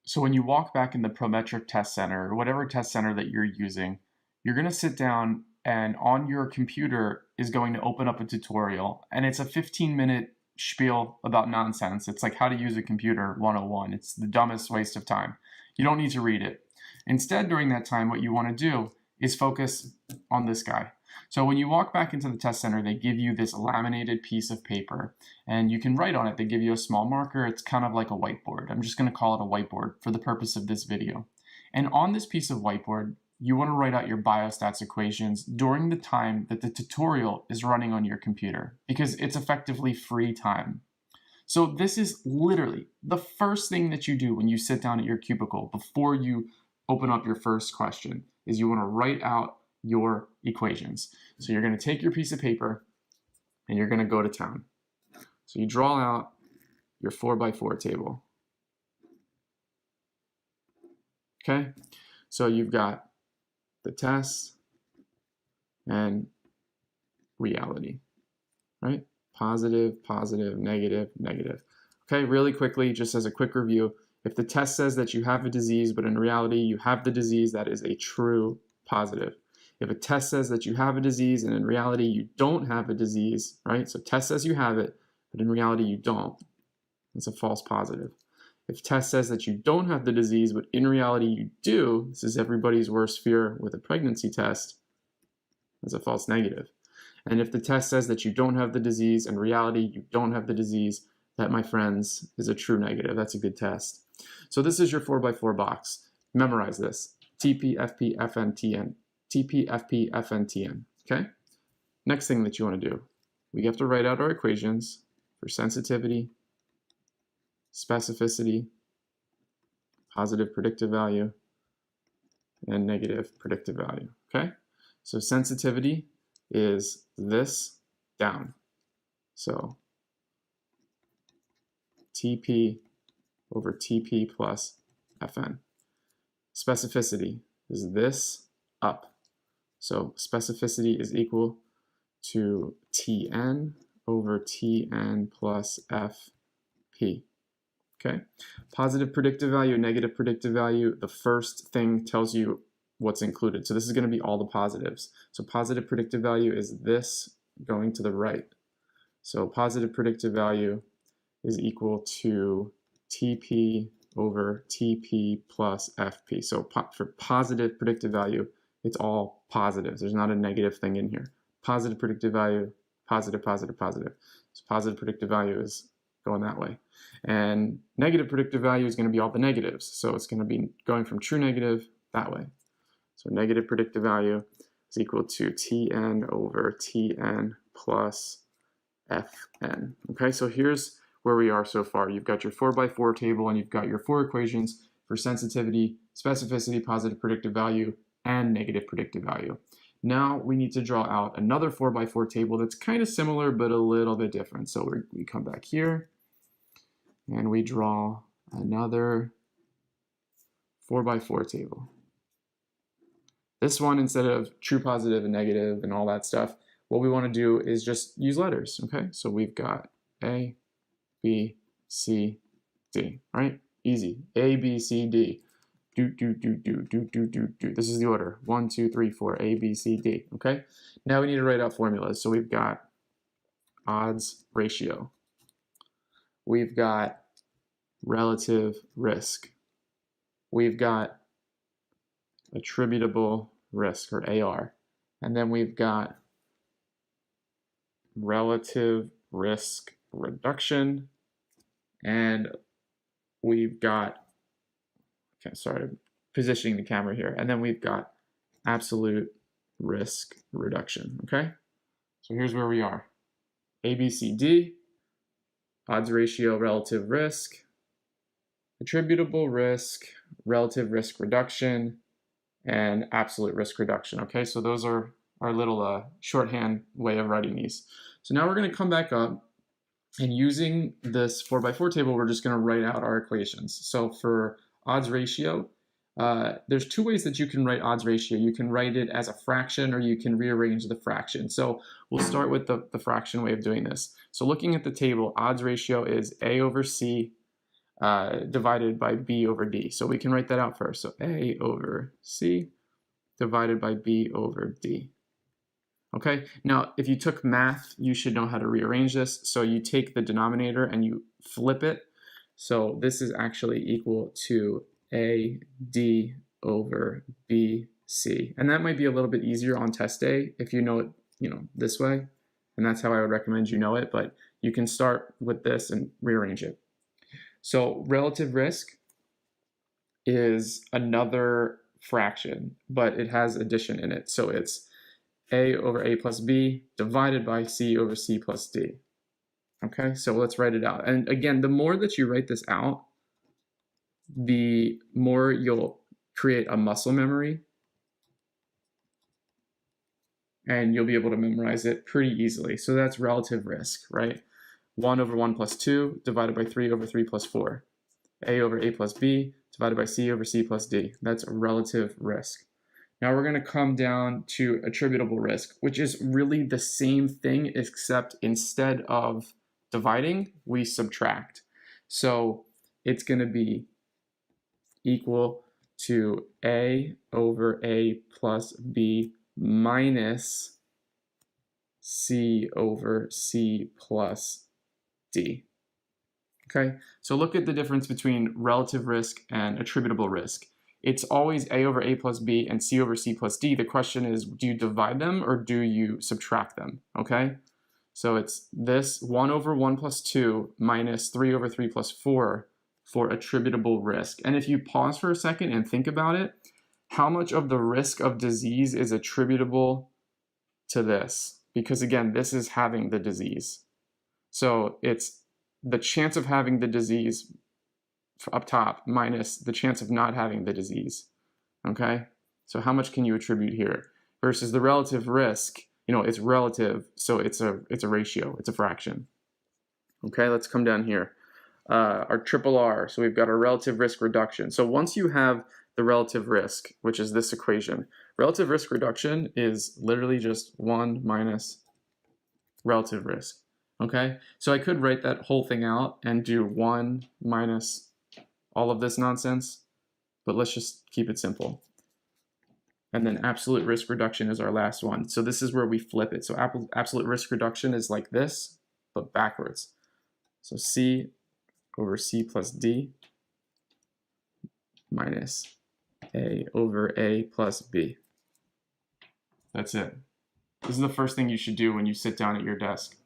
So when you walk back in the Prometric test center, or whatever test center that you're using, you're going to sit down and on your computer is going to open up a tutorial. And it's a 15-minute spiel about nonsense. It's like how to use a computer 101. It's the dumbest waste of time. You don't need to read it. Instead, during that time, what you want to do is focus on this guy. So when you walk back into the test center, they give you this laminated piece of paper and you can write on it. They give you a small marker. It's kind of like a whiteboard. I'm just going to call it a whiteboard for the purpose of this video. And on this piece of whiteboard, you want to write out your biostats equations during the time that the tutorial is running on your computer because it's effectively free time. So this is literally the first thing that you do when you sit down at your cubicle before you open up your first question is you want to write out your equations. So you're going to take your piece of paper and you're going to go to town. So you draw out your 4x4 table. Okay, so you've got the test and reality, right? Positive, positive, negative, negative. Okay, really quickly, just as a quick review, if the test says that you have a disease, but in reality you have the disease, that is a true positive. If a test says that you have a disease and in reality you don't have a disease, right? So test says you have it, but in reality you don't. It's a false positive. If test says that you don't have the disease, but in reality you do, this is everybody's worst fear with a pregnancy test, that's a false negative. And if the test says that you don't have the disease, in reality you don't have the disease, that, my friends, is a true negative. That's a good test. So this is your 4x4 box. Memorize this. TP, FP, FN, TN. TP, FP, FN, TN. Okay? Next thing that you want to do, we have to write out our equations for sensitivity, specificity, positive predictive value, and negative predictive value. Okay? So sensitivity is this down. So TP over TP plus FN. Specificity is this up. So specificity is equal to Tn over Tn plus Fp. Okay. Positive predictive value, negative predictive value, the first thing tells you what's included. So this is going to be all the positives. So positive predictive value is this going to the right. So positive predictive value is equal to TP over TP plus FP. So for positive predictive value, it's all positives. There's not a negative thing in here. Positive predictive value, positive, positive, positive. So positive predictive value is going that way. And negative predictive value is going to be all the negatives. So it's going to be going from true negative that way. So negative predictive value is equal to Tn over Tn plus Fn. Okay, so here's where we are so far. You've got your 4x4 table and you've got your 4 equations for sensitivity, specificity, positive predictive value, and negative predictive value. Now we need to draw out another 4x4 table that's kind of similar but a little bit different. So we come back here and we draw another 4x4 table. This one, instead of true positive and negative and all that stuff, what we want to do is just use letters, okay? So we've got A, B, C, D, right? Easy. A, B, C, D. Do. This is the order. 1, 2, 3, 4, A, B, C, D, okay? Now we need to write out formulas. So we've got odds ratio. We've got relative risk. We've got attributable risk, or AR. And then we've got relative risk reduction. And we've got, okay, sorry, positioning the camera here. And then we've got absolute risk reduction, okay? So here's where we are. A, B, C, D, odds ratio, relative risk, attributable risk, relative risk reduction, and absolute risk reduction, okay? So those are our little shorthand way of writing these. So now we're gonna come back up, and using this 4x4 table, we're just gonna write out our equations. So for odds ratio, there's 2 ways that you can write odds ratio. You can write it as a fraction or you can rearrange the fraction. So we'll start with the fraction way of doing this. So looking at the table, odds ratio is A over C divided by B over D. So we can write that out first. So A over C divided by B over D. Okay, now if you took math, you should know how to rearrange this. So you take the denominator and you flip it. So this is actually equal to AD over BC. And that might be a little bit easier on test day if you know it, this way. And that's how I would recommend you know it, but you can start with this and rearrange it. So relative risk is another fraction, but it has addition in it. So it's A over A plus B divided by C over C plus D. Okay, so let's write it out. And again, the more that you write this out, the more you'll create a muscle memory, and you'll be able to memorize it pretty easily. So that's relative risk, right? 1 over 1 plus 2 divided by 3 over 3 plus 4. A over A plus B divided by C over C plus D. That's relative risk. Now we're going to come down to attributable risk, which is really the same thing, except instead of dividing, we subtract. So it's going to be equal to A over A plus B minus C over C plus D. Okay, so look at the difference between relative risk and attributable risk. It's always A over A plus B and C over C plus D. The question is, do you divide them or do you subtract them? Okay, so it's this 1 over 1 plus 2 minus 3 over 3 plus 4 for attributable risk. And if you pause for a second and think about it, how much of the risk of disease is attributable to this? Because again, this is having the disease. So it's the chance of having the disease up top minus the chance of not having the disease. Okay, so how much can you attribute here? Versus the relative risk, it's relative, so it's a ratio, it's a fraction. Okay, let's come down here. Our triple R, so we've got our relative risk reduction. So once you have the relative risk, which is this equation, relative risk reduction is literally just 1 minus relative risk. Okay, so I could write that whole thing out and do 1 minus all of this nonsense, but let's just keep it simple. And then absolute risk reduction is our last one. So this is where we flip it. So absolute risk reduction is like this, but backwards. So C over C plus D minus A over A plus B. That's it. This is the first thing you should do when you sit down at your desk.